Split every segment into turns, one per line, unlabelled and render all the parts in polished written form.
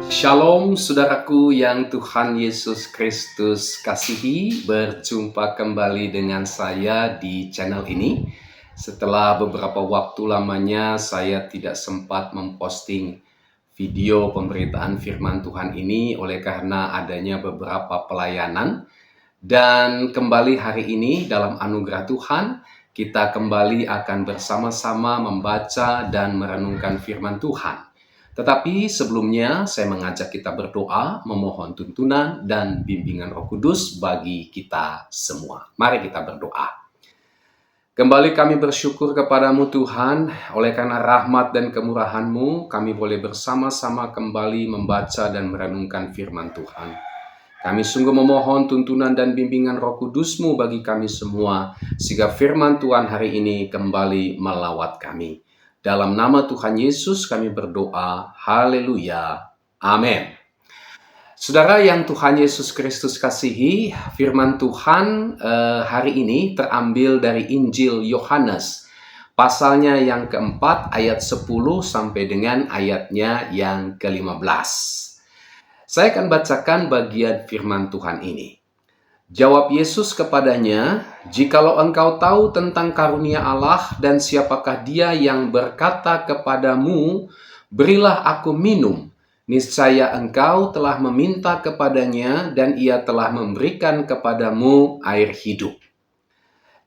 Shalom saudaraku yang Tuhan Yesus Kristus kasihi, berjumpa kembali dengan saya di channel ini. Setelah beberapa waktu lamanya saya tidak sempat memposting video pemberitaan firman Tuhan ini oleh karena adanya beberapa pelayanan. Dan kembali hari ini dalam anugerah Tuhan, kita kembali akan bersama-sama membaca dan merenungkan firman Tuhan. Tetapi sebelumnya saya mengajak kita berdoa, memohon tuntunan dan bimbingan Roh Kudus bagi kita semua. Mari kita berdoa. Kembali kami bersyukur kepadamu Tuhan, oleh karena rahmat dan kemurahan-Mu, kami boleh bersama-sama kembali membaca dan merenungkan firman Tuhan. Kami sungguh memohon tuntunan dan bimbingan Roh Kudus-Mu bagi kami semua, sehingga firman Tuhan hari ini kembali melawat kami. Dalam nama Tuhan Yesus kami berdoa, haleluya, amin. Saudara yang Tuhan Yesus Kristus kasihi, firman Tuhan hari ini terambil dari Injil Yohanes, pasalnya yang keempat ayat 10 sampai dengan ayatnya yang ke-15. Saya akan bacakan bagian firman Tuhan ini. Jawab Yesus kepadanya, "Jikalau engkau tahu tentang karunia Allah dan siapakah dia yang berkata kepadamu, berilah aku minum, niscaya engkau telah meminta kepadanya dan ia telah memberikan kepadamu air hidup."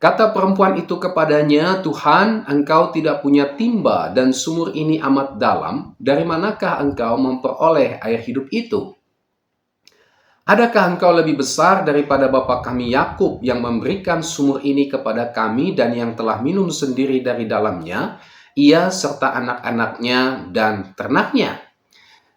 Kata perempuan itu kepadanya, "Tuhan, engkau tidak punya timba dan sumur ini amat dalam, dari manakah engkau memperoleh air hidup itu? Adakah engkau lebih besar daripada bapa kami Yakub yang memberikan sumur ini kepada kami dan yang telah minum sendiri dari dalamnya, ia serta anak-anaknya dan ternaknya?"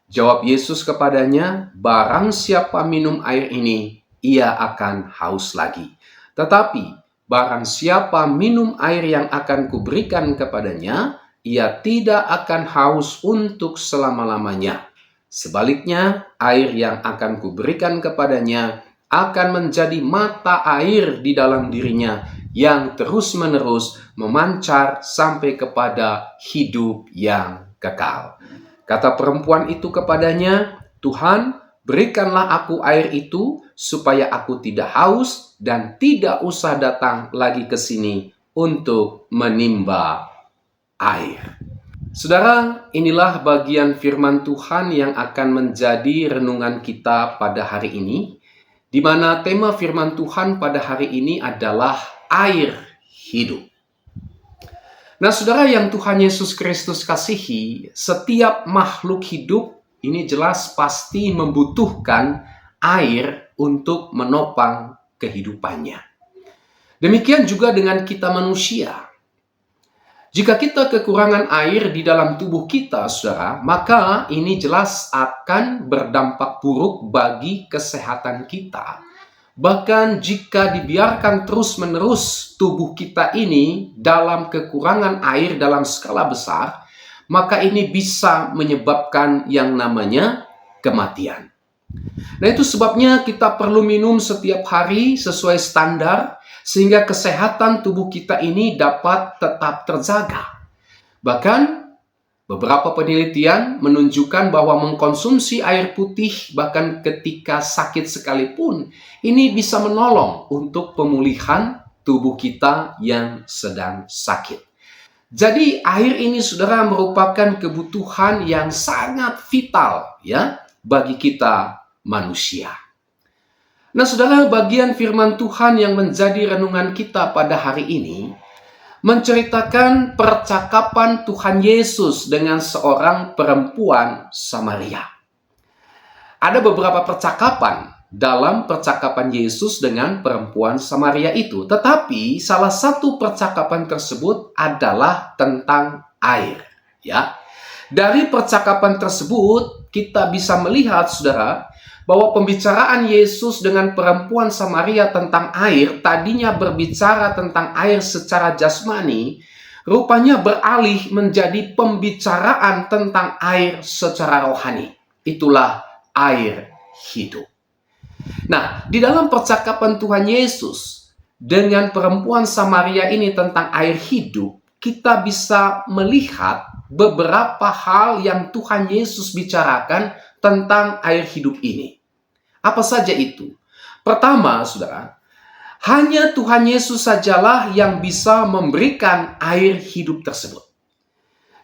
Jawab Yesus kepadanya, "Barang siapa minum air ini, ia akan haus lagi. Tetapi barang siapa minum air yang akan kuberikan kepadanya, ia tidak akan haus untuk selama-lamanya. Sebaliknya, air yang akan kuberikan kepadanya akan menjadi mata air di dalam dirinya yang terus-menerus memancar sampai kepada hidup yang kekal." Kata perempuan itu kepadanya, "Tuhan, berikanlah aku air itu supaya aku tidak haus dan tidak usah datang lagi ke sini untuk menimba air." Saudara, inilah bagian firman Tuhan yang akan menjadi renungan kita pada hari ini, di mana tema firman Tuhan pada hari ini adalah air hidup. Nah, saudara yang Tuhan Yesus Kristus kasihi, setiap makhluk hidup ini jelas pasti membutuhkan air untuk menopang kehidupannya. Demikian juga dengan kita manusia. Jika kita kekurangan air di dalam tubuh kita, saudara, maka ini jelas akan berdampak buruk bagi kesehatan kita. Bahkan jika dibiarkan terus-menerus tubuh kita ini dalam kekurangan air dalam skala besar, maka ini bisa menyebabkan yang namanya kematian. Nah, itu sebabnya kita perlu minum setiap hari sesuai standar, sehingga kesehatan tubuh kita ini dapat tetap terjaga. Bahkan beberapa penelitian menunjukkan bahwa mengkonsumsi air putih bahkan ketika sakit sekalipun, ini bisa menolong untuk pemulihan tubuh kita yang sedang sakit. Jadi air ini, saudara, merupakan kebutuhan yang sangat vital ya bagi kita manusia. Nah, saudara, bagian firman Tuhan yang menjadi renungan kita pada hari ini menceritakan percakapan Tuhan Yesus dengan seorang perempuan Samaria. Ada beberapa percakapan dalam percakapan Yesus dengan perempuan Samaria itu, tetapi salah satu percakapan tersebut adalah tentang air, ya. Dari percakapan tersebut kita bisa melihat, saudara, bahwa pembicaraan Yesus dengan perempuan Samaria tentang air tadinya berbicara tentang air secara jasmani, rupanya beralih menjadi pembicaraan tentang air secara rohani. Itulah air hidup. Nah, di dalam percakapan Tuhan Yesus dengan perempuan Samaria ini tentang air hidup, kita bisa melihat beberapa hal yang Tuhan Yesus bicarakan tentang air hidup ini. Apa saja itu? Pertama, saudara, hanya Tuhan Yesus sajalah yang bisa memberikan air hidup tersebut.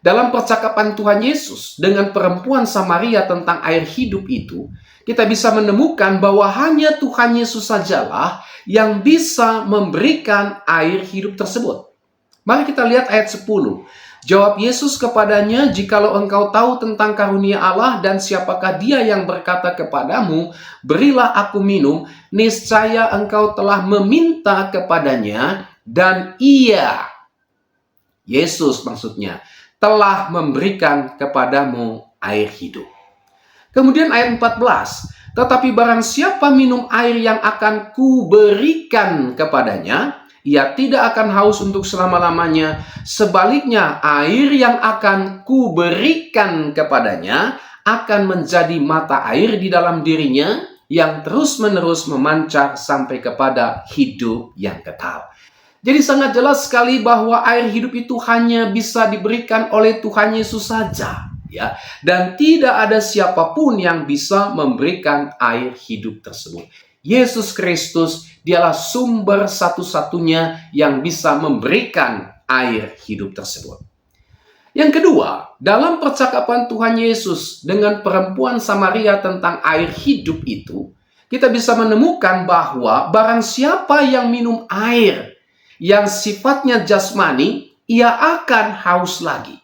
Dalam percakapan Tuhan Yesus dengan perempuan Samaria tentang air hidup itu, kita bisa menemukan bahwa hanya Tuhan Yesus sajalah yang bisa memberikan air hidup tersebut. Mari kita lihat ayat 10. Jawab Yesus kepadanya, "Jikalau engkau tahu tentang karunia Allah dan siapakah dia yang berkata kepadamu, berilah aku minum, niscaya engkau telah meminta kepadanya dan ia," Yesus maksudnya, "telah memberikan kepadamu air hidup." Kemudian ayat 14, "Tetapi barang siapa minum air yang akan kuberikan kepadanya, ia tidak akan haus untuk selama-lamanya. Sebaliknya, air yang akan kuberikan kepadanya akan menjadi mata air di dalam dirinya yang terus-menerus memancar sampai kepada hidup yang kekal." Jadi sangat jelas sekali bahwa air hidup itu hanya bisa diberikan oleh Tuhan Yesus saja, ya. Dan tidak ada siapapun yang bisa memberikan air hidup tersebut. Yesus Kristus dialah sumber satu-satunya yang bisa memberikan air hidup tersebut. Yang kedua, dalam percakapan Tuhan Yesus dengan perempuan Samaria tentang air hidup itu, kita bisa menemukan bahwa barang siapa yang minum air yang sifatnya jasmani, ia akan haus lagi.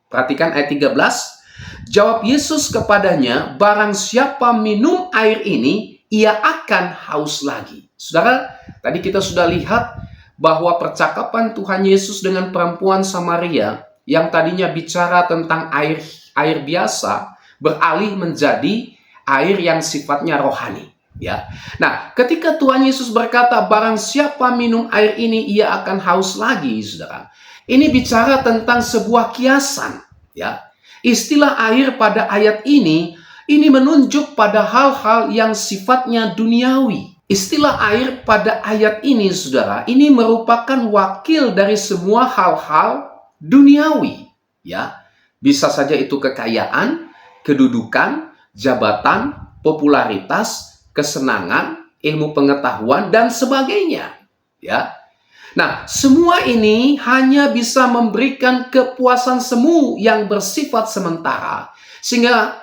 Perhatikan ayat 13. Jawab Yesus kepadanya, "Barang siapa minum air ini, ia akan haus lagi." Saudara, tadi kita sudah lihat bahwa percakapan Tuhan Yesus dengan perempuan Samaria yang tadinya bicara tentang air biasa beralih menjadi air yang sifatnya rohani. Ya. Nah, ketika Tuhan Yesus berkata, "Barang siapa minum air ini, ia akan haus lagi," saudara. Ini bicara tentang sebuah kiasan. Ya. Istilah air pada ayat ini menunjuk pada hal-hal yang sifatnya duniawi. Istilah air pada ayat ini, saudara, ini merupakan wakil dari semua hal-hal duniawi. Ya. Bisa saja itu kekayaan, kedudukan, jabatan, popularitas, kesenangan, ilmu pengetahuan, dan sebagainya. Ya. Nah, semua ini hanya bisa memberikan kepuasan semu yang bersifat sementara. Sehingga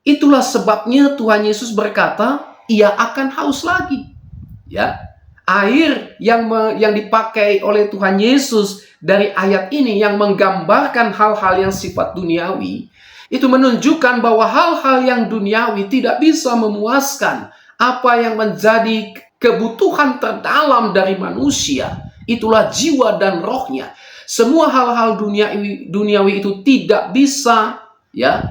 itulah sebabnya Tuhan Yesus berkata, ia akan haus lagi. Ya. Air yang dipakai oleh Tuhan Yesus dari ayat ini yang menggambarkan hal-hal yang sifat duniawi, itu menunjukkan bahwa hal-hal yang duniawi tidak bisa memuaskan apa yang menjadi kebutuhan terdalam dari manusia. Itulah jiwa dan rohnya. Semua hal-hal duniawi itu tidak bisa, ya,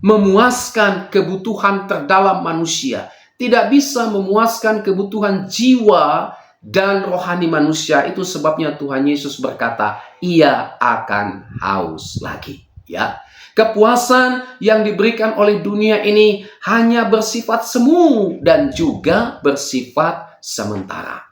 memuaskan kebutuhan terdalam manusia. Tidak bisa memuaskan kebutuhan jiwa dan rohani manusia. Itu sebabnya Tuhan Yesus berkata, ia akan haus lagi. Ya. Kepuasan yang diberikan oleh dunia ini hanya bersifat semu dan juga bersifat sementara.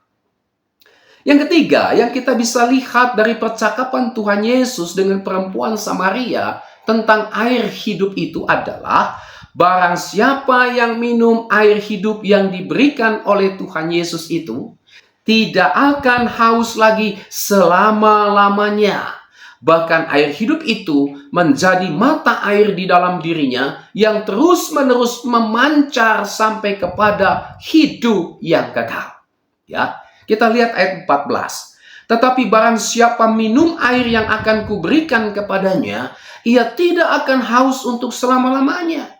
Yang ketiga, yang kita bisa lihat dari percakapan Tuhan Yesus dengan perempuan Samaria tentang air hidup itu adalah, barang siapa yang minum air hidup yang diberikan oleh Tuhan Yesus itu, tidak akan haus lagi selama-lamanya. Bahkan air hidup itu menjadi mata air di dalam dirinya yang terus-menerus memancar sampai kepada hidup yang kekal. Ya, kita lihat ayat 14. Tetapi barang siapa minum air yang akan kuberikan kepadanya, ia tidak akan haus untuk selama-lamanya.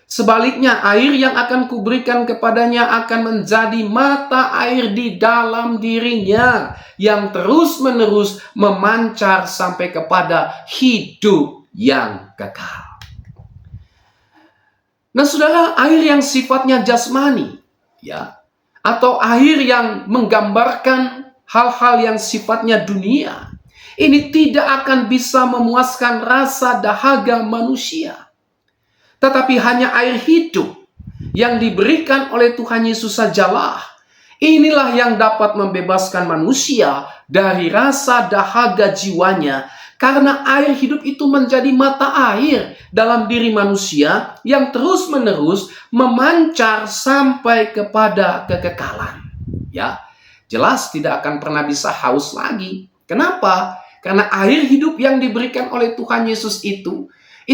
Sebaliknya, air yang akan kuberikan kepadanya akan menjadi mata air di dalam dirinya yang terus-menerus memancar sampai kepada hidup yang kekal. Nah, saudara, air yang sifatnya jasmani, ya, atau air yang menggambarkan hal-hal yang sifatnya dunia, ini tidak akan bisa memuaskan rasa dahaga manusia. Tetapi hanya air hidup yang diberikan oleh Tuhan Yesus sajalah. Inilah yang dapat membebaskan manusia dari rasa dahaga jiwanya. Karena air hidup itu menjadi mata air dalam diri manusia yang terus-menerus memancar sampai kepada kekekalan. Ya, jelas tidak akan pernah bisa haus lagi. Kenapa? Karena air hidup yang diberikan oleh Tuhan Yesus itu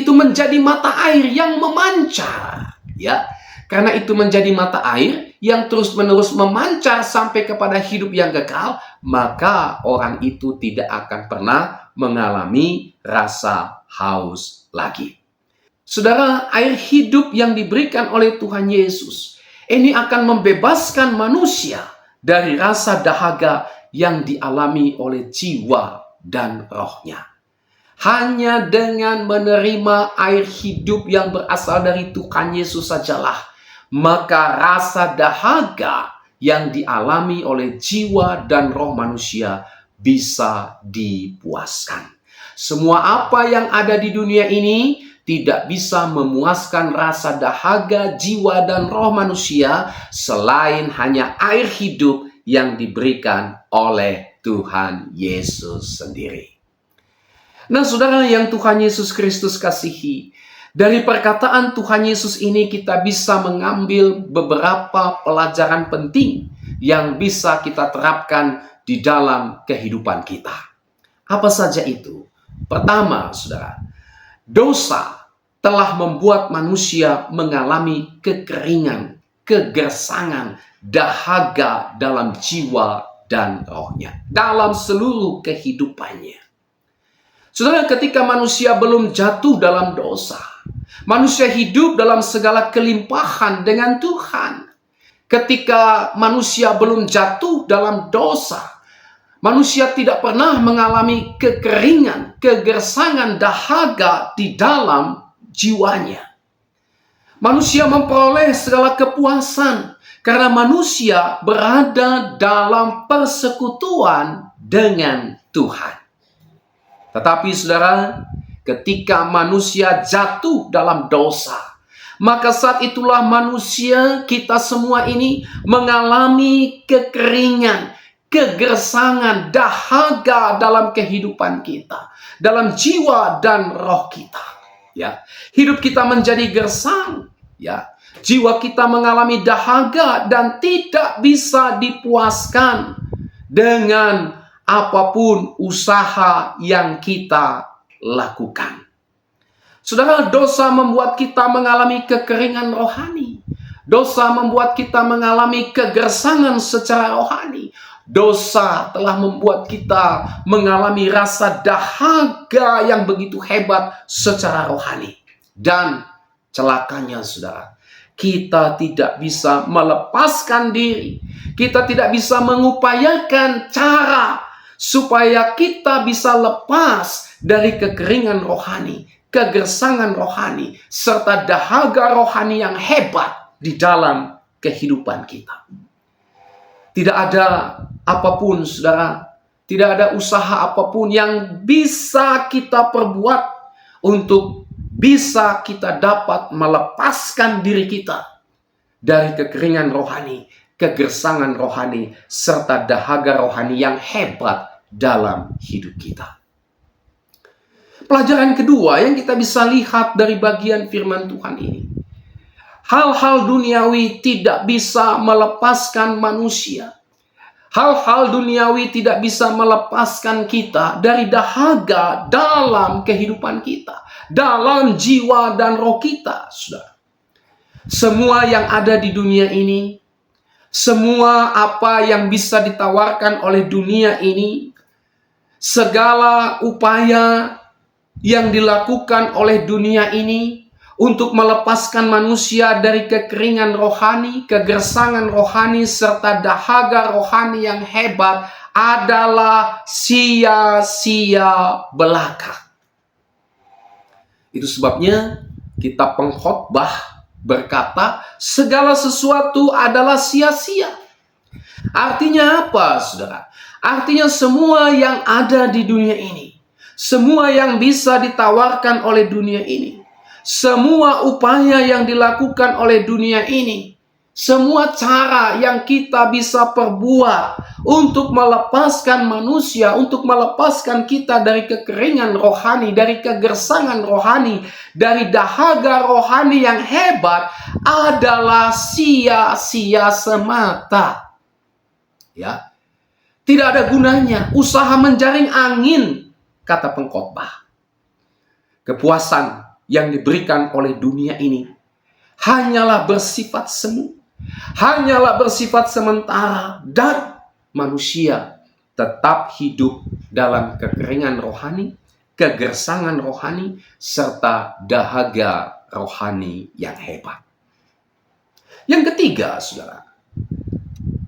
menjadi mata air yang memancar. Ya, karena itu menjadi mata air yang terus-menerus memancar sampai kepada hidup yang kekal, maka orang itu tidak akan pernah mengalami rasa haus lagi. Saudara, air hidup yang diberikan oleh Tuhan Yesus ini akan membebaskan manusia dari rasa dahaga yang dialami oleh jiwa dan rohnya. Hanya dengan menerima air hidup yang berasal dari Tuhan Yesus sajalah, maka rasa dahaga yang dialami oleh jiwa dan roh manusia bisa dipuaskan. Semua apa yang ada di dunia ini tidak bisa memuaskan rasa dahaga jiwa dan roh manusia selain hanya air hidup yang diberikan oleh Tuhan Yesus sendiri. Nah, saudara yang Tuhan Yesus Kristus kasihi, dari perkataan Tuhan Yesus ini kita bisa mengambil beberapa pelajaran penting yang bisa kita terapkan di dalam kehidupan kita. Apa saja itu? Pertama, saudara, dosa telah membuat manusia mengalami kekeringan, kegersangan, dahaga dalam jiwa dan rohnya, dalam seluruh kehidupannya. Saudara, ketika manusia belum jatuh dalam dosa, manusia hidup dalam segala kelimpahan dengan Tuhan. Ketika manusia belum jatuh dalam dosa, manusia tidak pernah mengalami kekeringan, kegersangan, dahaga di dalam jiwanya. Manusia memperoleh segala kepuasan karena manusia berada dalam persekutuan dengan Tuhan. Tetapi saudara, ketika manusia jatuh dalam dosa, maka saat itulah manusia, kita semua ini mengalami kekeringan, kegersangan, dahaga dalam kehidupan kita, dalam jiwa dan roh kita. Ya, hidup kita menjadi gersang. Ya, jiwa kita mengalami dahaga dan tidak bisa dipuaskan dengan apapun usaha yang kita lakukan. Saudara, dosa membuat kita mengalami kekeringan rohani. Dosa membuat kita mengalami kegersangan secara rohani. Dosa telah membuat kita mengalami rasa dahaga yang begitu hebat secara rohani. Dan celakanya, saudara, kita tidak bisa melepaskan diri. Kita tidak bisa mengupayakan cara supaya kita bisa lepas dari kekeringan rohani, kegersangan rohani, serta dahaga rohani yang hebat di dalam kehidupan kita. Tidak ada apapun, saudara, tidak ada usaha apapun yang bisa kita perbuat untuk bisa kita dapat melepaskan diri kita dari kekeringan rohani, kegersangan rohani, serta dahaga rohani yang hebat dalam hidup kita. Pelajaran kedua yang kita bisa lihat dari bagian firman Tuhan ini. Hal-hal duniawi tidak bisa melepaskan manusia. Hal-hal duniawi tidak bisa melepaskan kita dari dahaga dalam kehidupan kita, dalam jiwa dan roh kita, saudara. Semua yang ada di dunia ini, semua apa yang bisa ditawarkan oleh dunia ini, segala upaya yang dilakukan oleh dunia ini untuk melepaskan manusia dari kekeringan rohani, kegersangan rohani, serta dahaga rohani yang hebat adalah sia-sia belaka. Itu sebabnya kitab Pengkhotbah berkata, segala sesuatu adalah sia-sia. Artinya apa, saudara? Artinya semua yang ada di dunia ini, semua yang bisa ditawarkan oleh dunia ini, semua upaya yang dilakukan oleh dunia ini, Semua cara yang kita bisa perbuat untuk melepaskan manusia, untuk melepaskan kita dari kekeringan rohani, dari kegersangan rohani, dari dahaga rohani yang hebat adalah sia-sia semata. Ya, tidak ada gunanya usaha menjaring angin, kata pengkhotbah. Kepuasan yang diberikan oleh dunia ini hanyalah bersifat semu, hanyalah bersifat sementara, dan manusia tetap hidup dalam kekeringan rohani, kegersangan rohani, serta dahaga rohani yang hebat. Yang ketiga, saudara,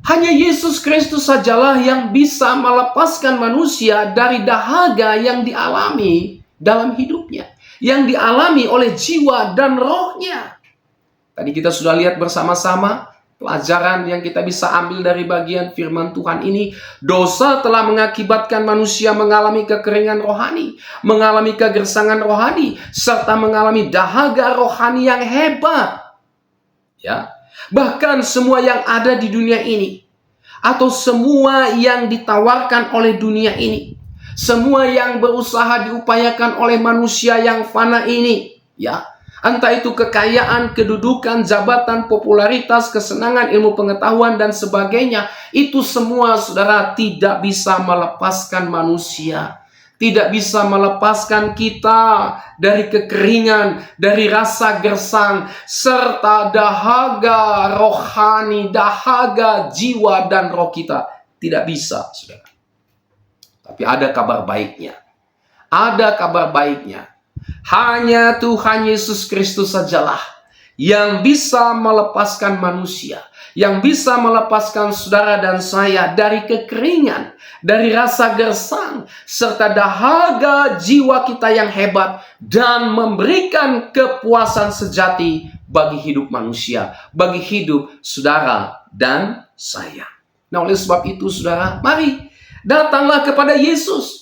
hanya Yesus Kristus sajalah yang bisa melepaskan manusia dari dahaga yang dialami dalam hidupnya, yang dialami oleh jiwa dan rohnya. Tadi kita sudah lihat bersama-sama pelajaran yang kita bisa ambil dari bagian firman Tuhan ini. Dosa telah mengakibatkan manusia mengalami kekeringan rohani, mengalami kegersangan rohani, serta mengalami dahaga rohani yang hebat. Ya, bahkan semua yang ada di dunia ini, atau semua yang ditawarkan oleh dunia ini, semua yang berusaha diupayakan oleh manusia yang fana ini, ya, entah itu kekayaan, kedudukan, jabatan, popularitas, kesenangan, ilmu pengetahuan, dan sebagainya. Itu semua, saudara, tidak bisa melepaskan manusia. Tidak bisa melepaskan kita dari kekeringan, dari rasa gersang, serta dahaga rohani, dahaga jiwa dan roh kita. Tidak bisa, saudara. Tapi ada kabar baiknya. Ada kabar baiknya. Hanya Tuhan Yesus Kristus sajalah yang bisa melepaskan manusia, yang bisa melepaskan saudara dan saya dari kekeringan, dari rasa gersang, serta dahaga jiwa kita yang hebat, dan memberikan kepuasan sejati bagi hidup manusia, bagi hidup saudara dan saya. Nah, oleh sebab itu, saudara, mari datanglah kepada Yesus.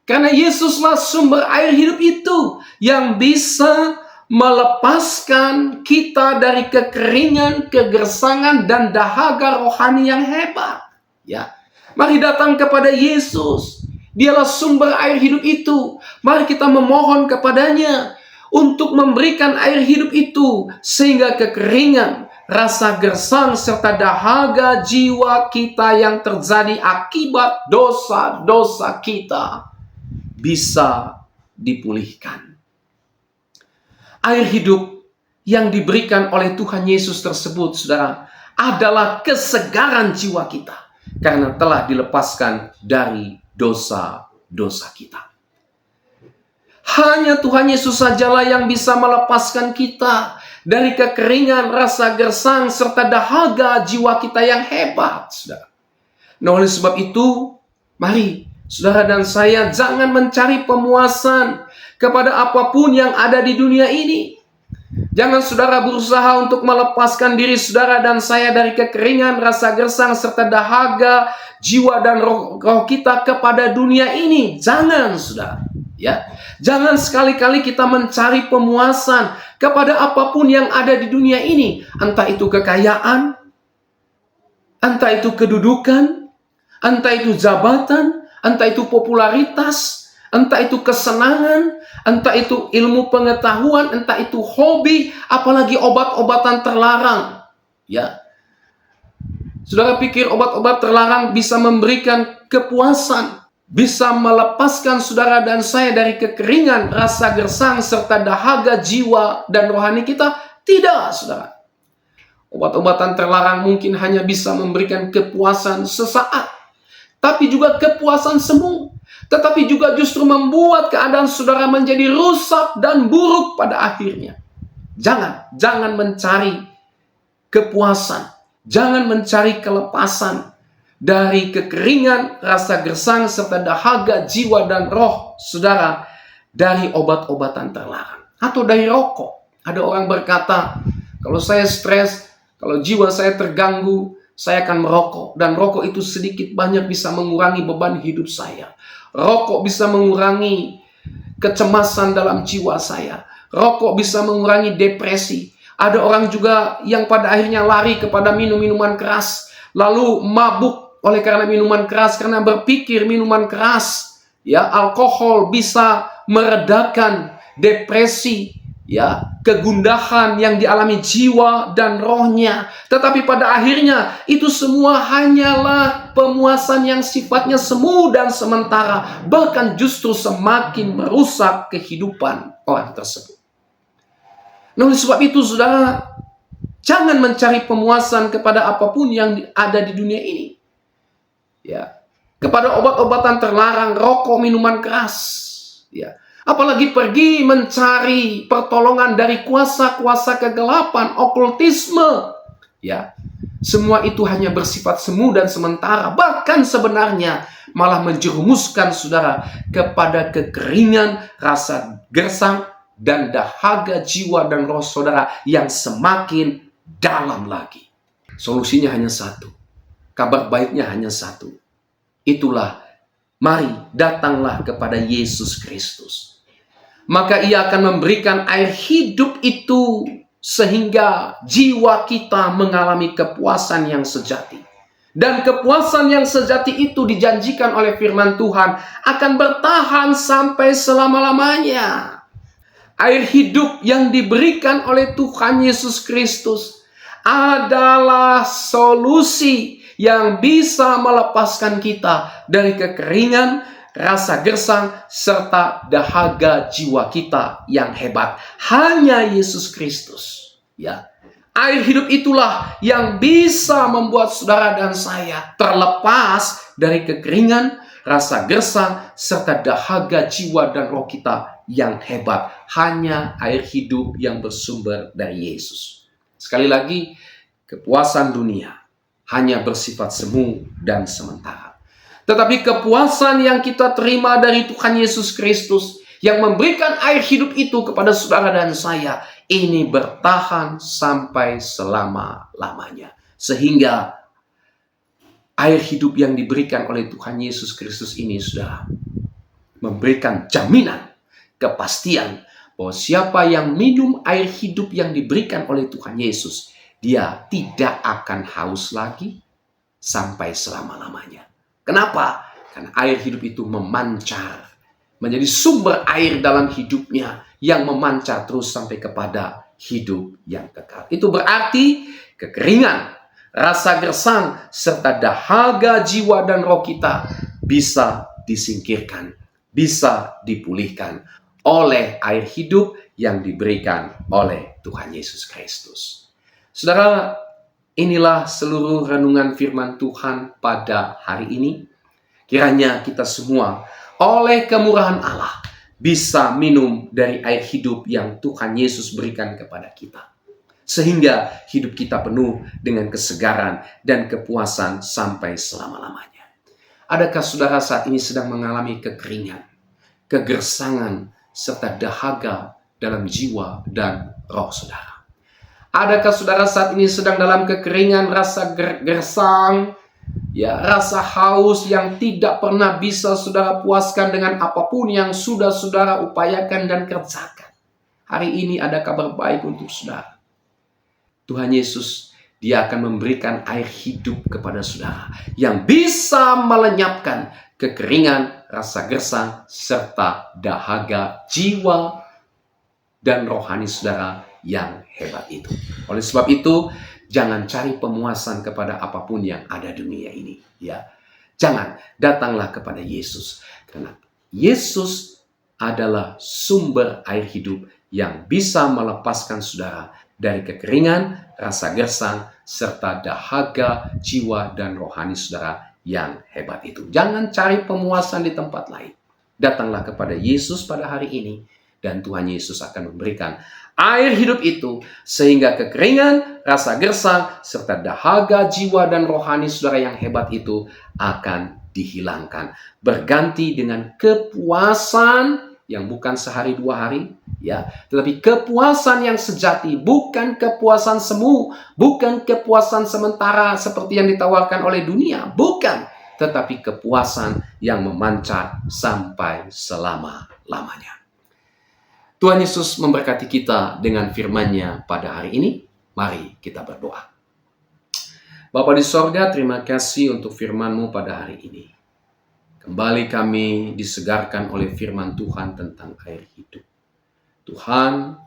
Karena Yesuslah sumber air hidup itu yang bisa melepaskan kita dari kekeringan, kegersangan, dan dahaga rohani yang hebat. Ya, mari datang kepada Yesus. Dialah sumber air hidup itu. Mari kita memohon kepadanya untuk memberikan air hidup itu, sehingga kekeringan, rasa gersang, serta dahaga jiwa kita yang terjadi akibat dosa-dosa kita bisa dipulihkan. Air hidup yang diberikan oleh Tuhan Yesus tersebut, saudara, adalah kesegaran jiwa kita karena telah dilepaskan dari dosa-dosa kita. Hanya Tuhan Yesus sajalah yang bisa melepaskan kita dari kekeringan, rasa gersang, serta dahaga jiwa kita yang hebat, saudara. Nah, oleh sebab itu, mari saudara dan saya jangan mencari pemuasan kepada apapun yang ada di dunia ini. Jangan saudara berusaha untuk melepaskan diri saudara dan saya dari kekeringan, rasa gersang, serta dahaga jiwa dan roh kita kepada dunia ini. Jangan, saudara. Ya, jangan sekali-kali kita mencari pemuasan kepada apapun yang ada di dunia ini. Entah itu kekayaan, entah itu kedudukan, entah itu jabatan, entah itu popularitas, entah itu kesenangan, entah itu ilmu pengetahuan, entah itu hobi, apalagi obat-obatan terlarang. Ya, saudara pikir obat-obat terlarang bisa memberikan kepuasan, bisa melepaskan saudara dan saya dari kekeringan, rasa gersang, serta dahaga jiwa dan rohani kita? Tidak, saudara. Obat-obatan terlarang mungkin hanya bisa memberikan kepuasan sesaat, tapi juga kepuasan semu, tetapi juga justru membuat keadaan saudara menjadi rusak dan buruk pada akhirnya. Jangan mencari kepuasan, jangan mencari kelepasan dari kekeringan, rasa gersang, serta dahaga jiwa dan roh saudara dari obat-obatan terlarang atau dari rokok. Ada orang berkata, kalau saya stres, kalau jiwa saya terganggu, saya akan merokok, dan rokok itu sedikit banyak bisa mengurangi beban hidup saya. Rokok bisa mengurangi kecemasan dalam jiwa saya. Rokok bisa mengurangi depresi. Ada orang juga yang pada akhirnya lari kepada minum-minuman keras, lalu mabuk oleh karena minuman keras, karena berpikir minuman keras, ya, alkohol bisa meredakan depresi, ya, kegundahan yang dialami jiwa dan rohnya. Tetapi pada akhirnya itu semua hanyalah pemuasan yang sifatnya semu dan sementara, bahkan justru semakin merusak kehidupan orang tersebut. Nah, oleh sebab itu, saudara, jangan mencari pemuasan kepada apapun yang ada di dunia ini. Ya, kepada obat-obatan terlarang, rokok, minuman keras. Ya, apalagi pergi mencari pertolongan dari kuasa-kuasa kegelapan, okultisme. Ya, semua itu hanya bersifat semu dan sementara. Bahkan sebenarnya malah menjerumuskan saudara kepada kekeringan, rasa gersang, dan dahaga jiwa dan roh saudara yang semakin dalam lagi. Solusinya hanya satu. Kabar baiknya hanya satu. Itulah, mari datanglah kepada Yesus Kristus. Maka Ia akan memberikan air hidup itu sehingga jiwa kita mengalami kepuasan yang sejati. Dan kepuasan yang sejati itu dijanjikan oleh firman Tuhan akan bertahan sampai selama-lamanya. Air hidup yang diberikan oleh Tuhan Yesus Kristus adalah solusi yang bisa melepaskan kita dari kekeringan, rasa gersang, serta dahaga jiwa kita yang hebat. Hanya Yesus Kristus, ya. Air hidup itulah yang bisa membuat saudara dan saya terlepas dari kekeringan, rasa gersang, serta dahaga jiwa dan roh kita yang hebat. Hanya air hidup yang bersumber dari Yesus. Sekali lagi, kepuasan dunia hanya bersifat semu dan sementara. Tetapi kepuasan yang kita terima dari Tuhan Yesus Kristus yang memberikan air hidup itu kepada saudara dan saya, ini bertahan sampai selama-lamanya. Sehingga air hidup yang diberikan oleh Tuhan Yesus Kristus ini sudah memberikan jaminan, kepastian bahwa siapa yang minum air hidup yang diberikan oleh Tuhan Yesus, dia tidak akan haus lagi sampai selama-lamanya. Kenapa? Karena air hidup itu memancar, menjadi sumber air dalam hidupnya yang memancar terus sampai kepada hidup yang kekal. Itu berarti kekeringan, rasa gersang, serta dahaga jiwa dan roh kita bisa disingkirkan, bisa dipulihkan oleh air hidup yang diberikan oleh Tuhan Yesus Kristus. Saudara, inilah seluruh renungan firman Tuhan pada hari ini. Kiranya kita semua oleh kemurahan Allah bisa minum dari air hidup yang Tuhan Yesus berikan kepada kita. Sehingga hidup kita penuh dengan kesegaran dan kepuasan sampai selama-lamanya. Adakah saudara saat ini sedang mengalami kekeringan, kegersangan, serta dahaga dalam jiwa dan roh saudara? Adakah saudara saat ini sedang dalam kekeringan, rasa gersang, ya, rasa haus yang tidak pernah bisa saudara puaskan dengan apapun yang sudah saudara upayakan dan kerjakan? Hari ini ada kabar baik untuk saudara. Tuhan Yesus, Dia akan memberikan air hidup kepada saudara yang bisa melenyapkan kekeringan, rasa gersang, serta dahaga jiwa dan rohani saudara yang hebat itu. Oleh sebab itu, jangan cari pemuasan kepada apapun yang ada di dunia ini, ya. Jangan, datanglah kepada Yesus, karena Yesus adalah sumber air hidup yang bisa melepaskan saudara dari kekeringan, rasa gersang, serta dahaga jiwa dan rohani saudara yang hebat itu. Jangan cari pemuasan di tempat lain. Datanglah kepada Yesus pada hari ini, dan Tuhan Yesus akan memberikan air hidup itu sehingga kekeringan, rasa gersang, serta dahaga jiwa dan rohani saudara yang hebat itu akan dihilangkan. Berganti dengan kepuasan yang bukan sehari dua hari, ya, tetapi kepuasan yang sejati, bukan kepuasan semu, bukan kepuasan sementara seperti yang ditawarkan oleh dunia, bukan, tetapi kepuasan yang memancar sampai selama-lamanya. Tuhan Yesus memberkati kita dengan firman-Nya pada hari ini. Mari kita berdoa. Bapa di sorga, terima kasih untuk firman-Mu pada hari ini. Kembali kami disegarkan oleh firman Tuhan tentang air hidup. Tuhan,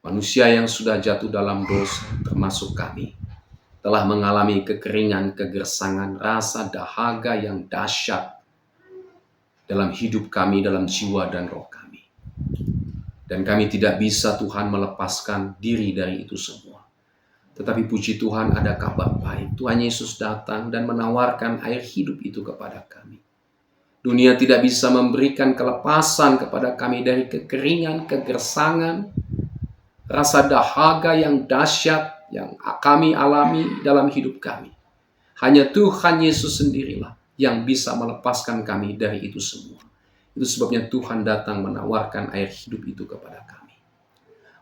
manusia yang sudah jatuh dalam dosa, termasuk kami, telah mengalami kekeringan, kegersangan, rasa dahaga yang dahsyat dalam hidup kami, dalam jiwa dan roh kami. Dan kami tidak bisa, Tuhan, melepaskan diri dari itu semua. Tetapi puji Tuhan, ada kabar baik. Tuhan Yesus datang dan menawarkan air hidup itu kepada kami. Dunia tidak bisa memberikan kelepasan kepada kami dari kekeringan, kegersangan, rasa dahaga yang dahsyat yang kami alami dalam hidup kami. Hanya Tuhan Yesus sendirilah yang bisa melepaskan kami dari itu semua. Itu sebabnya Tuhan datang menawarkan air hidup itu kepada kami.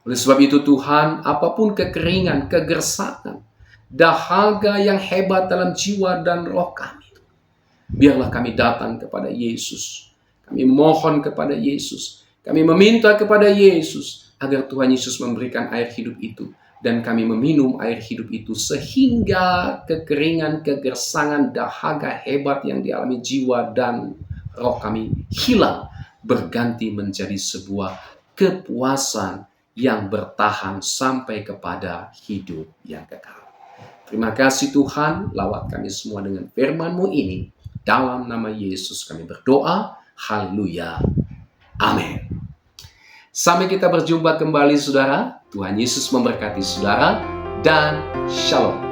Oleh sebab itu Tuhan, apapun kekeringan, kegersangan, dahaga yang hebat dalam jiwa dan roh kami, biarlah kami datang kepada Yesus. Kami mohon kepada Yesus. Kami meminta kepada Yesus agar Tuhan Yesus memberikan air hidup itu. Dan kami meminum air hidup itu sehingga kekeringan, kegersangan, dahaga hebat yang dialami jiwa dan roh kami hilang, berganti menjadi sebuah kepuasan yang bertahan sampai kepada hidup yang kekal. Terima kasih Tuhan, lawat kami semua dengan firman-Mu ini. Dalam nama Yesus kami berdoa. Haleluya. Amin. Sampai kita berjumpa kembali saudara. Tuhan Yesus memberkati saudara dan shalom.